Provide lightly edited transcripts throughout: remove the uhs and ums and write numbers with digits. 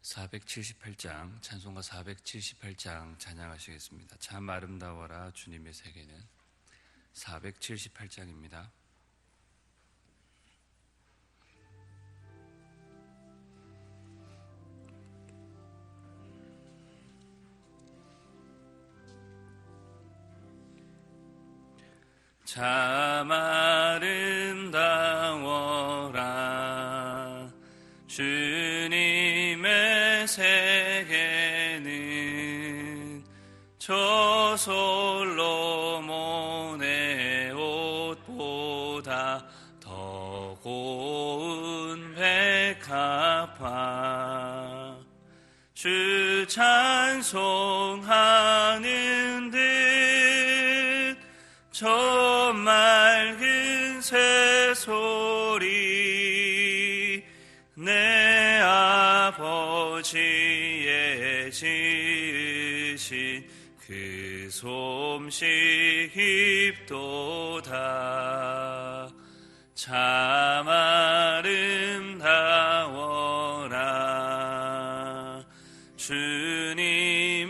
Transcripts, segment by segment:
478장, 찬송가 478장 찬양하시겠습니다. 참 아름다워라 주님의 세계는 478장입니다. 참 아름다워라 주님의 세계는 저 솔로몬의 옷보다 더 고운 백합화 주 찬송하는 듯 저 맑은 새소리 내 아버지의 지으신 그 솜씨 깊도다. 참 아름다워라 주님의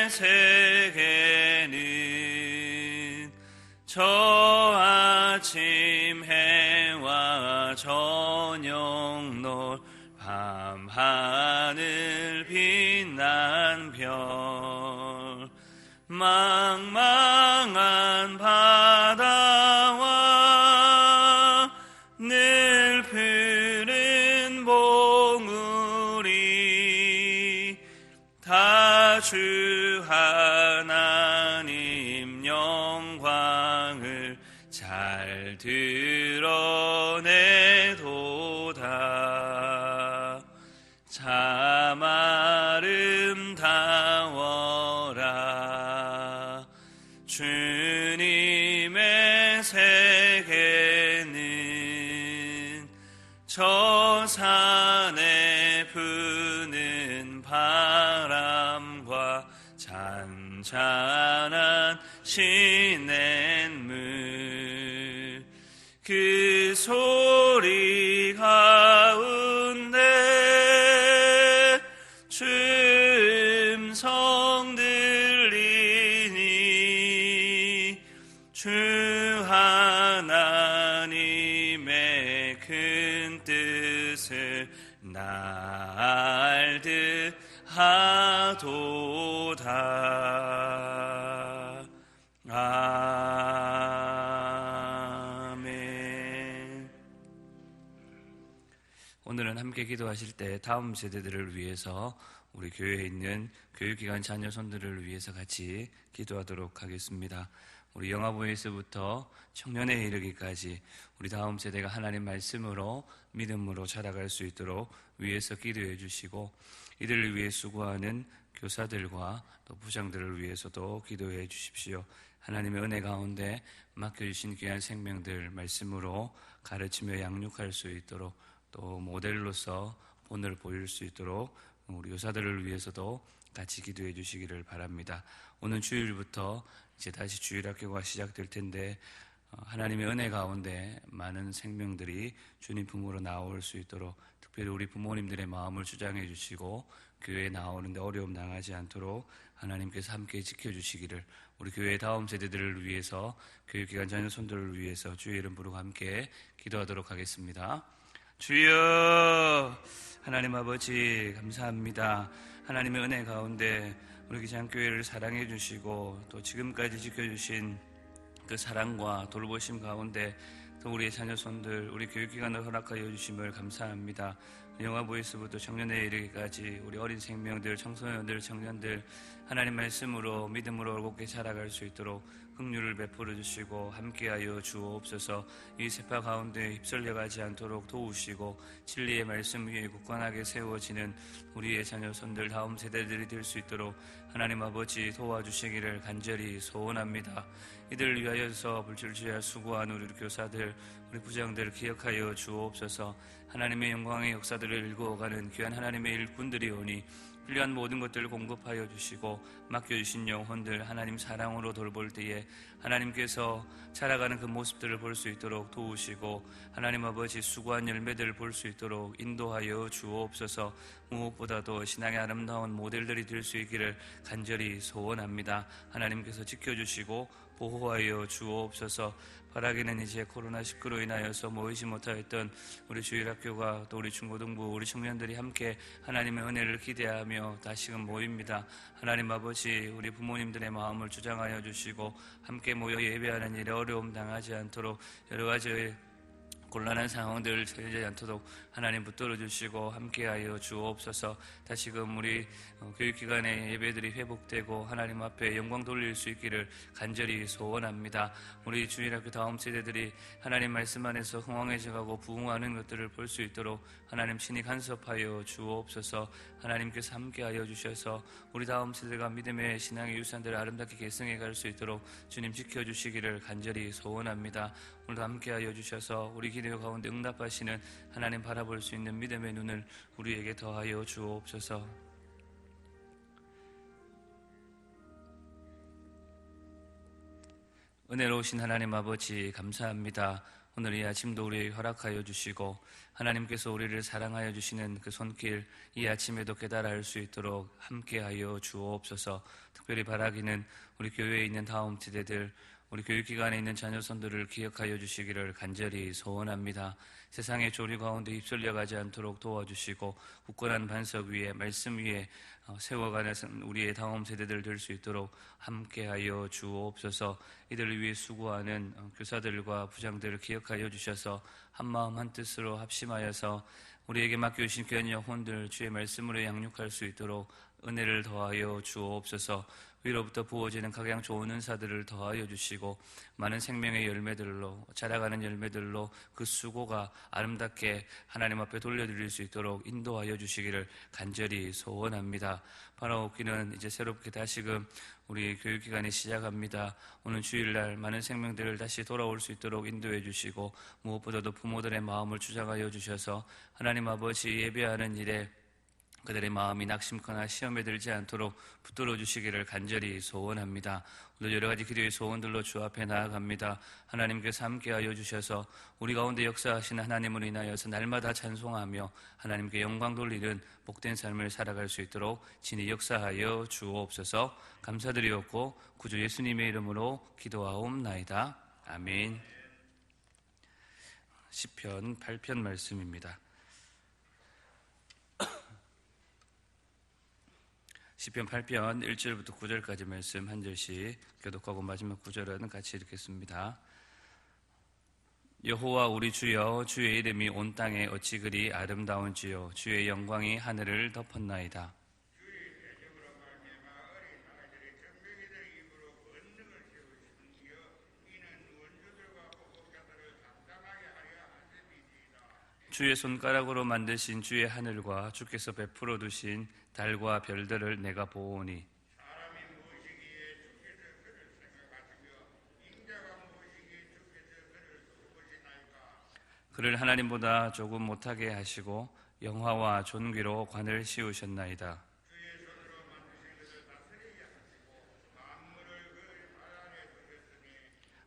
세계는 저 아침 해와 저녁 노을 밤 하늘 빛난 별 망망한 바다와 늘 푸른 봉우리 다 주 하나님 영광을 잘 드러내도다. 참 아름다워라 주님의 세계는 저 산에 부는 바람과 잔잔한 시냇물 그 소리 가운데 주 음성 들리니 주 하나님의 큰 뜻을 날 듯하도다. 아멘. 오늘은 함께 기도하실 때 다음 세대들을 위해서 우리 교회에 있는 교육기관 자녀손들을 위해서 같이 기도하도록 하겠습니다. 우리 영아부에서부터 청년에 이르기까지 우리 다음 세대가 하나님 말씀으로 믿음으로 자라갈 수 있도록 위해서 기도해 주시고, 이들을 위해 수고하는 교사들과 또 부장들을 위해서도 기도해 주십시오. 하나님의 은혜 가운데 맡겨주신 귀한 생명들 말씀으로 가르치며 양육할 수 있도록, 또 모델로서 본을 보일 수 있도록 우리 교사들을 위해서도 같이 기도해 주시기를 바랍니다. 오늘 주일부터 이제 다시 주일학교가 시작될 텐데 하나님의 은혜 가운데 많은 생명들이 주님 품으로 나올 수 있도록 특별히 우리 부모님들의 마음을 주장해 주시고 교회에 나오는데 어려움 당하지 않도록 하나님께서 함께 지켜주시기를, 우리 교회의 다음 세대들을 위해서 교육기관 자녀손들을 위해서 주의 이름 부르고 함께 기도하도록 하겠습니다. 주여, 하나님 아버지 감사합니다. 하나님의 은혜 가운데 우리 기장교회를 사랑해 주시고 또 지금까지 지켜주신 그 사랑과 돌보심 가운데 또 우리의 자녀손들, 우리 교육기관을 허락하여 주심을 감사합니다. 영아부에서부터 청년에 이르기까지 우리 어린 생명들, 청소년들, 청년들 하나님 말씀으로 믿음으로 올곧게 자라갈 수 있도록 긍휼을 베풀어 주시고 함께하여 주옵소서. 이 세파 가운데 휩쓸려가지 않도록 도우시고 진리의 말씀 위에 굳건하게 세워지는 우리의 자녀손들, 다음 세대들이 될 수 있도록 하나님 아버지 도와주시기를 간절히 소원합니다. 이들을 위하여서 불철주야 수고한 우리 교사들, 우리 부장들 기억하여 주옵소서. 하나님의 영광의 역사들을 일구어가는 귀한 하나님의 일꾼들이 오니 필요한 모든 것들을 공급하여 주시고 맡겨주신 영혼들 하나님 사랑으로 돌볼 때에 하나님께서 자라가는 그 모습들을 볼 수 있도록 도우시고 하나님 아버지 수고한 열매들을 볼 수 있도록 인도하여 주옵소서. 무엇보다도 신앙의 아름다운 모델들이 될 수 있기를 간절히 소원합니다. 하나님께서 지켜주시고 보호하여 주옵소서. 바라기는 이제 코로나19로 인하여서 모이지 못하였던 우리 주일학교가 또 우리 중고등부 우리 청년들이 함께 하나님의 은혜를 기대하며 다시금 모입니다. 하나님 아버지 우리 부모님들의 마음을 주장하여 주시고 함께 모여 예배하는 일에 어려움 당하지 않도록 여러 가지 곤란한 상황들을 처하지 않도록 하나님 붙들어 주시고 함께하여 주옵소서. 다시금 우리 교육기관의 예배들이 회복되고 하나님 앞에 영광 돌릴 수 있기를 간절히 소원합니다. 우리 주일학교 다음 세대들이 하나님 말씀 안에서 흥왕해져가고 부흥하는 것들을 볼 수 있도록 하나님 친히 간섭하여 주옵소서. 하나님께서 함께하여 주셔서 우리 다음 세대가 믿음의 신앙의 유산들을 아름답게 계승해 갈 수 있도록 주님 지켜주시기를 간절히 소원합니다. 오늘도 함께하여 주셔서 우리 기도 가운데 응답하시는 하나님 바라볼 수 있는 믿음의 눈을 우리에게 더하여 주옵소서. 은혜로우신 하나님 아버지 감사합니다. 오늘 이 아침도 우리에게 허락하여 주시고 하나님께서 우리를 사랑하여 주시는 그 손길 이 아침에도 깨달아 알 수 있도록 함께하여 주옵소서. 특별히 바라기는 우리 교회에 있는 다음 세대들 우리 교육기관에 있는 자녀손들을 기억하여 주시기를 간절히 소원합니다. 세상의 조리 가운데 휩쓸려 가지 않도록 도와주시고 굳건한 반석 위에 말씀 위에 세워가는 우리의 다음 세대들 될 수 있도록 함께하여 주옵소서. 이들을 위해 수고하는 교사들과 부장들을 기억하여 주셔서 한마음 한뜻으로 합심하여서 우리에게 맡겨주신 귀한 영혼들 주의 말씀으로 양육할 수 있도록 은혜를 더하여 주옵소서. 위로부터 부어지는 각양 좋은 은사들을 더하여 주시고 많은 생명의 열매들로 자라가는 열매들로 그 수고가 아름답게 하나님 앞에 돌려드릴 수 있도록 인도하여 주시기를 간절히 소원합니다. 바라옵기는 이제 새롭게 다시금 우리 교육기간이 시작합니다. 오늘 주일날 많은 생명들을 다시 돌아올 수 있도록 인도해 주시고 무엇보다도 부모들의 마음을 주장하여 주셔서 하나님 아버지 예배하는 일에 그들의 마음이 낙심거나 시험에 들지 않도록 붙들어 주시기를 간절히 소원합니다. 오늘 여러 가지 기도의 소원들로 주 앞에 나아갑니다. 하나님께서 함께하여 주셔서 우리 가운데 역사하시는 하나님을 인하여서 날마다 찬송하며 하나님께 영광 돌리는 복된 삶을 살아갈 수 있도록 진히 역사하여 주옵소서. 감사드리옵고 구주 예수님의 이름으로 기도하옵나이다. 아멘. 시편 8편 말씀입니다. 시편 8편 1절부터 9절까지 말씀 한 절씩 교독하고 마지막 9절은 같이 읽겠습니다. 여호와 우리 주여, 주의 이름이 온 땅에 어찌 그리 아름다운지요. 주의 영광이 하늘을 덮었나이다. 주의 손가락으로 만드신 주의 하늘과 주께서 베풀어 두신 달과 별들을 내가 보오니 사람이 무엇이기에 주께서 그를 생각하시며 인자가 무엇이기에 주께서 그를 돌보시나이까. 그를 하나님보다 조금 못하게 하시고 영화와 존귀로 관을 씌우셨나이다. 주의 손으로 만드신 것을 다스리게 하시고 만물을 그 발 아래 두셨으니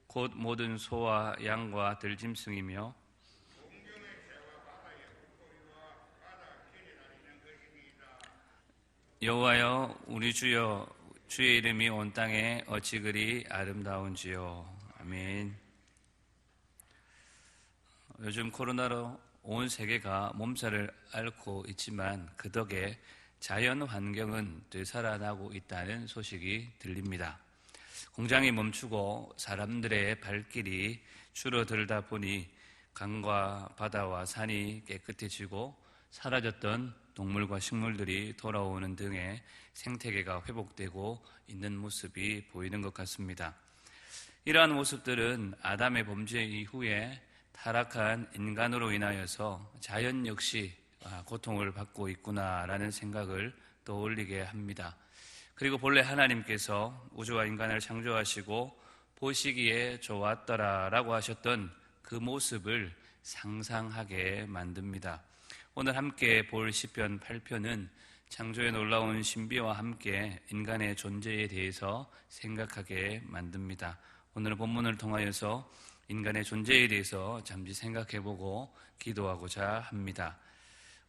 곧 모든 소와 양과 들짐승이며 여호와여 우리 주여, 주의 이름이 온 땅에 어찌 그리 아름다운지요. 아멘. 요즘 코로나로 온 세계가 몸살을 앓고 있지만 그 덕에 자연 환경은 되살아나고 있다는 소식이 들립니다. 공장이 멈추고 사람들의 발길이 줄어들다 보니 강과 바다와 산이 깨끗해지고 사라졌던 동물과 식물들이 돌아오는 등의 생태계가 회복되고 있는 모습이 보이는 것 같습니다. 이러한 모습들은 아담의 범죄 이후에 타락한 인간으로 인하여서 자연 역시 고통을 받고 있구나라는 생각을 떠올리게 합니다. 그리고 본래 하나님께서 우주와 인간을 창조하시고 보시기에 좋았더라라고 하셨던 그 모습을 상상하게 만듭니다. 오늘 함께 볼 시편 8편은 창조의 놀라운 신비와 함께 인간의 존재에 대해서 생각하게 만듭니다. 오늘 본문을 통하여서 인간의 존재에 대해서 잠시 생각해보고 기도하고자 합니다.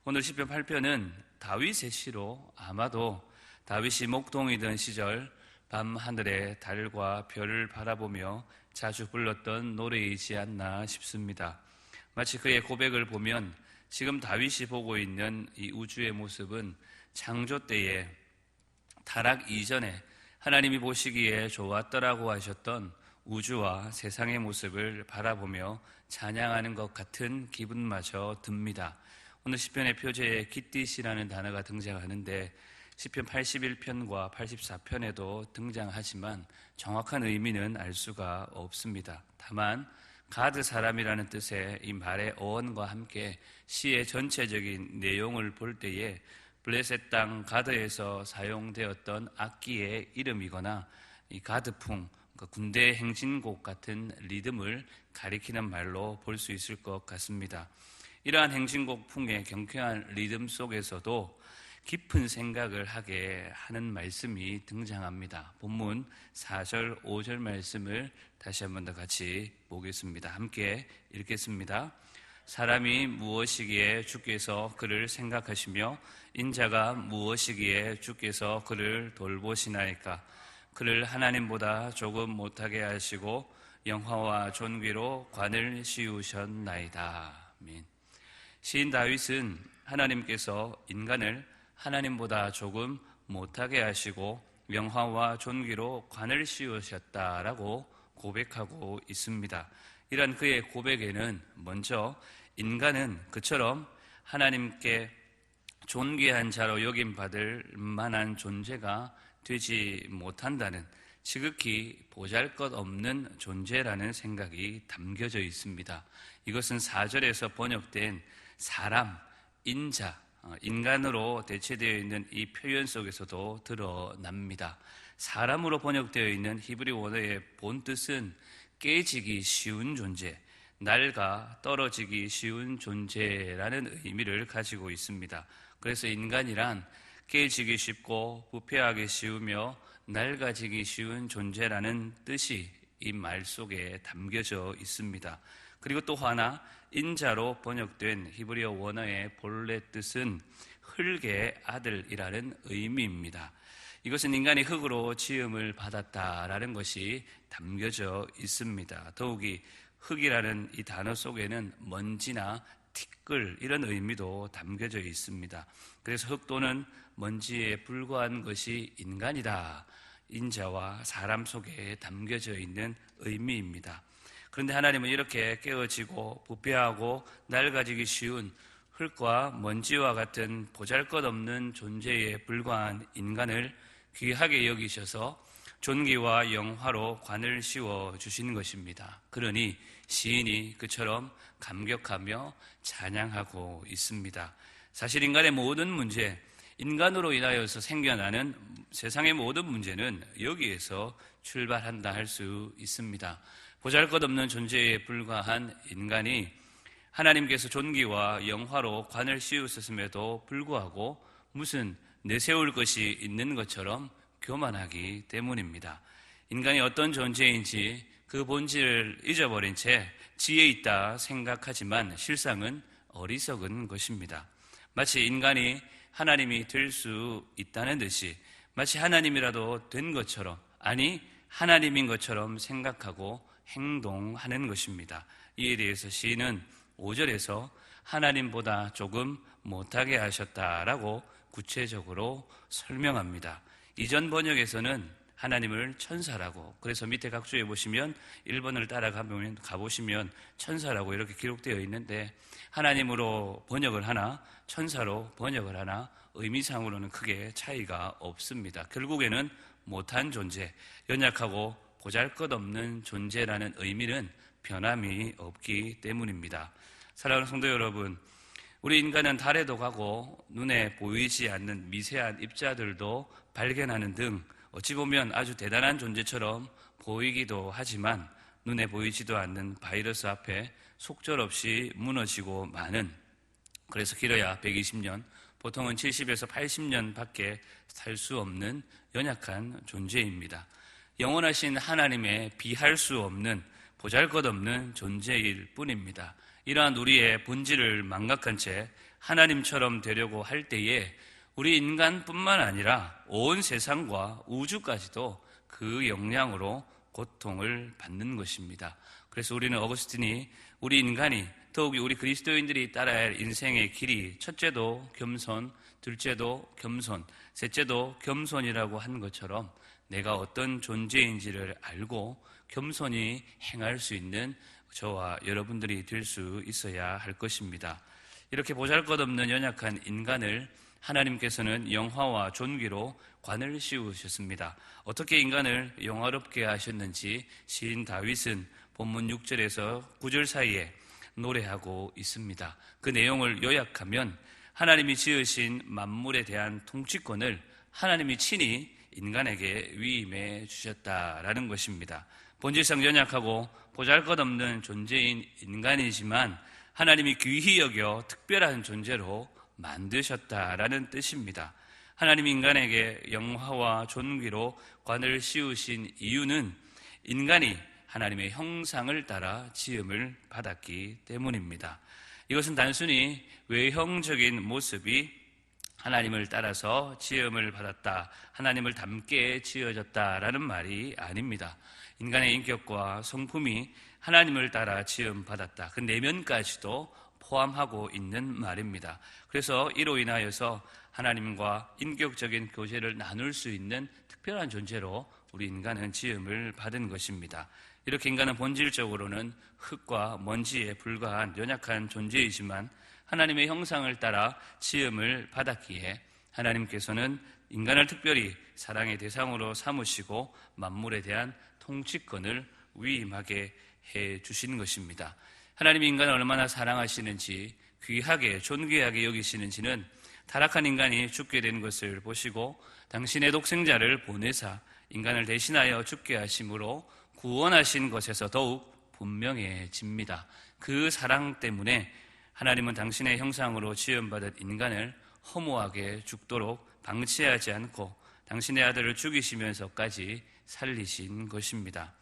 오늘 시편 8편은 다윗의 시로 아마도 다윗이 목동이던 시절 밤 하늘에 달과 별을 바라보며 자주 불렀던 노래이지 않나 싶습니다. 마치 그의 고백을 보면 지금 다윗이 보고 있는 이 우주의 모습은 창조 때에 타락 이전에 하나님이 보시기에 좋았더라고 하셨던 우주와 세상의 모습을 바라보며 찬양하는 것 같은 기분마저 듭니다. 오늘 시편의 표제에 깃딧이라는 단어가 등장하는데 시편 81편과 84편에도 등장하지만 정확한 의미는 알 수가 없습니다. 다만 가드 사람이라는 뜻의 이 말의 어원과 함께 시의 전체적인 내용을 볼 때에 블레셋 땅 가드에서 사용되었던 악기의 이름이거나 이 가드풍, 군대 행진곡 같은 리듬을 가리키는 말로 볼 수 있을 것 같습니다. 이러한 행진곡 풍의 경쾌한 리듬 속에서도 깊은 생각을 하게 하는 말씀이 등장합니다. 본문 4절, 5절 말씀을 다시 한 번 더 같이 보겠습니다. 함께 읽겠습니다. 사람이 무엇이기에 주께서 그를 생각하시며 인자가 무엇이기에 주께서 그를 돌보시나이까. 그를 하나님보다 조금 못하게 하시고 영화와 존귀로 관을 씌우셨나이다. 아멘. 시인 다윗은 하나님께서 인간을 하나님보다 조금 못하게 하시고 영화와 존귀로 관을 씌우셨다라고 고백하고 있습니다. 이런 그의 고백에는 먼저 인간은 그처럼 하나님께 존귀한 자로 여김받을 만한 존재가 되지 못한다는 지극히 보잘것없는 존재라는 생각이 담겨져 있습니다. 이것은 4절에서 번역된 사람, 인자, 인간으로 대체되어 있는 이 표현 속에서도 드러납니다. 사람으로 번역되어 있는 히브리 원어의 본뜻은 깨지기 쉬운 존재, 낡아 떨어지기 쉬운 존재라는 의미를 가지고 있습니다. 그래서 인간이란 깨지기 쉽고 부패하기 쉬우며 낡아지기 쉬운 존재라는 뜻이 이 말 속에 담겨져 있습니다. 그리고 또 하나 인자로 번역된 히브리어 원어의 본래 뜻은 흙의 아들이라는 의미입니다. 이것은 인간이 흙으로 지음을 받았다라는 것이 담겨져 있습니다. 더욱이 흙이라는 이 단어 속에는 먼지나 티끌 이런 의미도 담겨져 있습니다. 그래서 흙 또는 먼지에 불과한 것이 인간이다. 인자와 사람 속에 담겨져 있는 의미입니다. 그런데 하나님은 이렇게 깨어지고 부패하고 낡아지기 쉬운 흙과 먼지와 같은 보잘것없는 존재에 불과한 인간을 귀하게 여기셔서 존귀와 영화로 관을 씌워 주신 것입니다. 그러니 시인이 그처럼 감격하며 찬양하고 있습니다. 사실 인간의 모든 문제, 인간으로 인하여서 생겨나는 세상의 모든 문제는 여기에서 출발한다 할 수 있습니다. 보잘것없는 존재에 불과한 인간이 하나님께서 존귀와 영화로 관을 씌우셨음에도 불구하고 무슨 내세울 것이 있는 것처럼 교만하기 때문입니다. 인간이 어떤 존재인지 그 본질을 잊어버린 채 지혜 있다 생각하지만 실상은 어리석은 것입니다. 마치 인간이 하나님이 될 수 있다는 듯이 마치 하나님이라도 된 것처럼 아니 하나님인 것처럼 생각하고 행동하는 것입니다. 이에 대해서 시인은 5절에서 하나님보다 조금 못하게 하셨다라고 구체적으로 설명합니다. 이전 번역에서는 하나님을 천사라고, 그래서 밑에 각주에 보시면 1번을 가보시면 천사라고 이렇게 기록되어 있는데 하나님으로 번역을 하나 천사로 번역을 하나 의미상으로는 크게 차이가 없습니다. 결국에는 못한 존재, 연약하고 보잘것없는 존재라는 의미는 변함이 없기 때문입니다. 사랑하는 성도 여러분, 우리 인간은 달에도 가고 눈에 보이지 않는 미세한 입자들도 발견하는 등 어찌 보면 아주 대단한 존재처럼 보이기도 하지만 눈에 보이지도 않는 바이러스 앞에 속절없이 무너지고 마는, 그래서 길어야 120년, 보통은 70에서 80년 밖에 살 수 없는 연약한 존재입니다. 영원하신 하나님의 비할 수 없는 보잘것없는 존재일 뿐입니다. 이러한 우리의 본질을 망각한 채 하나님처럼 되려고 할 때에 우리 인간뿐만 아니라 온 세상과 우주까지도 그 영향으로 고통을 받는 것입니다. 그래서 우리는 어거스틴이 우리 인간이 더욱이 우리 그리스도인들이 따라야 할 인생의 길이 첫째도 겸손, 둘째도 겸손, 셋째도 겸손이라고 한 것처럼 내가 어떤 존재인지를 알고 겸손히 행할 수 있는 저와 여러분들이 될 수 있어야 할 것입니다. 이렇게 보잘것없는 연약한 인간을 하나님께서는 영화와 존귀로 관을 씌우셨습니다. 어떻게 인간을 영화롭게 하셨는지 시인 다윗은 본문 6절에서 9절 사이에 노래하고 있습니다. 그 내용을 요약하면 하나님이 지으신 만물에 대한 통치권을 하나님이 친히 인간에게 위임해 주셨다라는 것입니다. 본질상 연약하고 보잘것없는 존재인 인간이지만 하나님이 귀히 여겨 특별한 존재로 만드셨다라는 뜻입니다. 하나님이 인간에게 영화와 존귀로 관을 씌우신 이유는 인간이 하나님의 형상을 따라 지음을 받았기 때문입니다. 이것은 단순히 외형적인 모습이 하나님을 따라서 지음을 받았다, 하나님을 닮게 지어졌다라는 말이 아닙니다. 인간의 인격과 성품이 하나님을 따라 지음 받았다, 그 내면까지도 포함하고 있는 말입니다. 그래서 이로 인하여서 하나님과 인격적인 교제를 나눌 수 있는 특별한 존재로 우리 인간은 지음을 받은 것입니다. 이렇게 인간은 본질적으로는 흙과 먼지에 불과한 연약한 존재이지만 하나님의 형상을 따라 지음을 받았기에 하나님께서는 인간을 특별히 사랑의 대상으로 삼으시고 만물에 대한 통치권을 위임하게 해 주신 것입니다. 하나님이 인간을 얼마나 사랑하시는지, 귀하게 존귀하게 여기시는지는 타락한 인간이 죽게 된 것을 보시고 당신의 독생자를 보내사 인간을 대신하여 죽게 하심으로 구원하신 것에서 더욱 분명해집니다. 그 사랑 때문에 하나님은 당신의 형상으로 지음받은 인간을 허무하게 죽도록 방치하지 않고 당신의 아들을 죽이시면서까지 살리신 것입니다.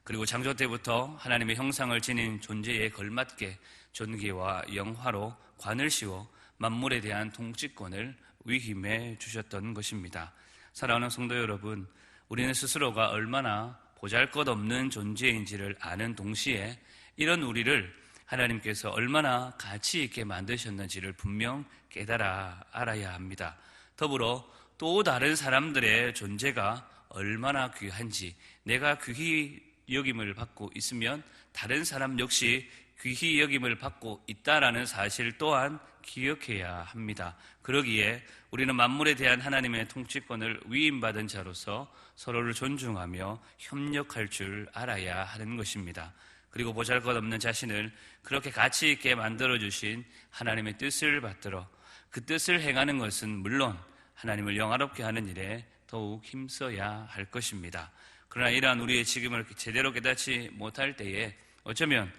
그리고 창조 때부터 하나님의 형상을 지닌 존재에 걸맞게 존귀와 영화로 관을 씌워 만물에 대한 통치권을 위임해 주셨던 것입니다. 사랑하는 성도 여러분, 우리는 스스로가 얼마나 보잘것없는 존재인지를 아는 동시에 이런 우리를 하나님께서 얼마나 가치 있게 만드셨는지를 분명 깨달아 알아야 합니다. 더불어 또 다른 사람들의 존재가 얼마나 귀한지, 내가 귀히 여김을 받고 있으면 다른 사람 역시 귀히 여김을 받고 있다라는 사실 또한 기억해야 합니다. 그러기에 우리는 만물에 대한 하나님의 통치권을 위임받은 자로서 서로를 존중하며 협력할 줄 알아야 하는 것입니다. 그리고 보잘것없는 자신을 그렇게 가치 있게 만들어주신 하나님의 뜻을 받들어 그 뜻을 행하는 것은 물론 하나님을 영화롭게 하는 일에 더욱 힘써야 할 것입니다. 그러나 이러한 우리의 지금을 제대로 깨닫지 못할 때에 어쩌면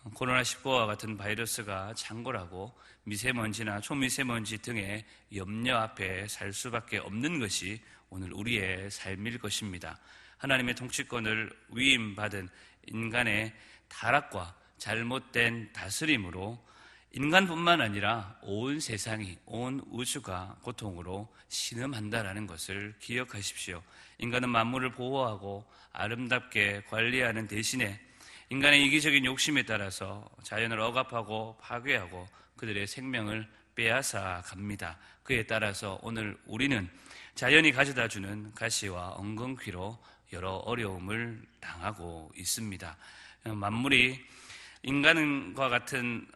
코로나19와 같은 바이러스가 창궐하고 미세먼지나 초미세먼지 등의 염려 앞에 살 수밖에 없는 것이 오늘 우리의 삶일 것입니다. 하나님의 통치권을 위임받은 인간의 타락과 잘못된 다스림으로 인간뿐만 아니라 온 세상이, 온 우주가 고통으로 신음한다라는 것을 기억하십시오. 인간은 만물을 보호하고 아름답게 관리하는 대신에 인간의 이기적인 욕심에 따라서 자연을 억압하고 파괴하고 그들의 생명을 빼앗아 갑니다. 그에 따라서 오늘 우리는 자연이 가져다주는 가시와 엉겅퀴로 여러 어려움을 당하고 있습니다. 만물이 인간과 같은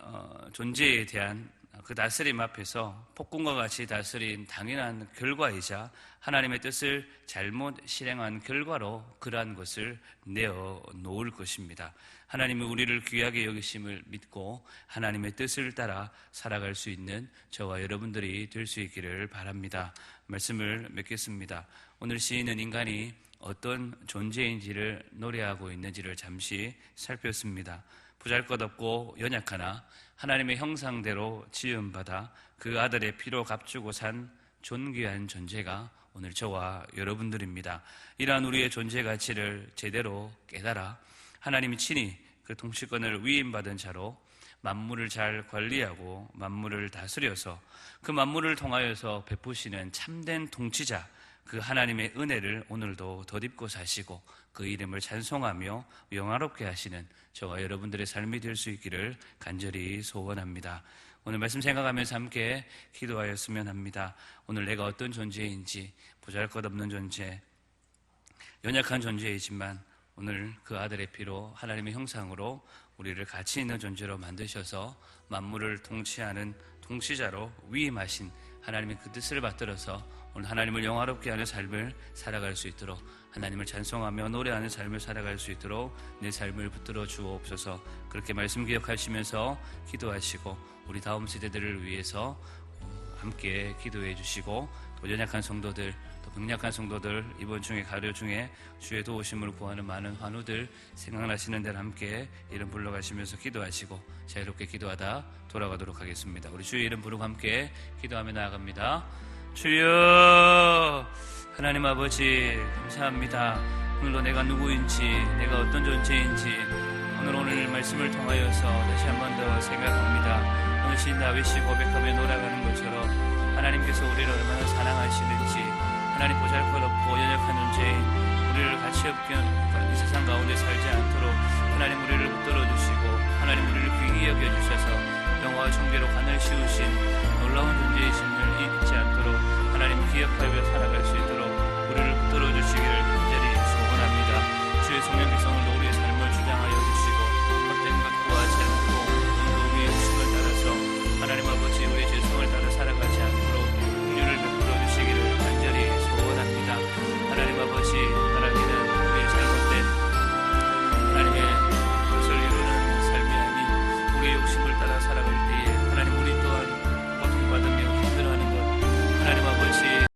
존재에 대한 그 다스림 앞에서 폭군과 같이 다스린 당연한 결과이자 하나님의 뜻을 잘못 실행한 결과로 그러한 것을 내어 놓을 것입니다. 하나님은 우리를 귀하게 여기심을 믿고 하나님의 뜻을 따라 살아갈 수 있는 저와 여러분들이 될 수 있기를 바랍니다. 말씀을 맺겠습니다. 오늘 시인은 인간이 어떤 존재인지를 노래하고 있는지를 잠시 살폈습니다. 보잘것없고 연약하나 하나님의 형상대로 지음받아 그 아들의 피로 값주고 산 존귀한 존재가 오늘 저와 여러분들입니다. 이러한 우리의 존재 가치를 제대로 깨달아 하나님이 친히 그 통치권을 위임받은 자로 만물을 잘 관리하고 만물을 다스려서 그 만물을 통하여서 베푸시는 참된 통치자, 그 하나님의 은혜를 오늘도 덧입고 사시고 그 이름을 찬송하며 영화롭게 하시는 저와 여러분들의 삶이 될 수 있기를 간절히 소원합니다. 오늘 말씀 생각하면서 함께 기도하였으면 합니다. 오늘 내가 어떤 존재인지, 보잘것없는 존재, 연약한 존재이지만 오늘 그 아들의 피로 하나님의 형상으로 우리를 가치 있는 존재로 만드셔서 만물을 통치하는 통치자로 위임하신 하나님의 그 뜻을 받들어서 오늘 하나님을 영화롭게 하는 삶을 살아갈 수 있도록, 하나님을 찬송하며 노래하는 삶을 살아갈 수 있도록 내 삶을 붙들어 주옵소서. 그렇게 말씀 기억하시면서 기도하시고 우리 다음 세대들을 위해서 함께 기도해 주시고, 또 연약한 성도들, 또 병약한 성도들, 이번 중에 가려 중에 주의 도우심을 구하는 많은 환우들 생각나시는 대로 함께 이름 불러가시면서 기도하시고 자유롭게 기도하다 돌아가도록 하겠습니다. 우리 주의 이름 부르고 함께 기도하며 나아갑니다. 주여, 하나님 아버지 감사합니다. 오늘도 내가 누구인지, 내가 어떤 존재인지 오늘 말씀을 통하여서 다시 한 번 더 생각합니다. 오늘 시인 다윗이 고백하며 돌아가는 것처럼 하나님께서 우리를 얼마나 사랑하시는지, 하나님 보잘것없고 연약한 존재인 우리를 가치 없게 이 세상 가운데 살지 않도록 하나님 우리를 붙들어 주시고 하나님 우리를 귀히 여겨주셔서 영화와 존귀로 관을 씌우신 놀라운 존재이신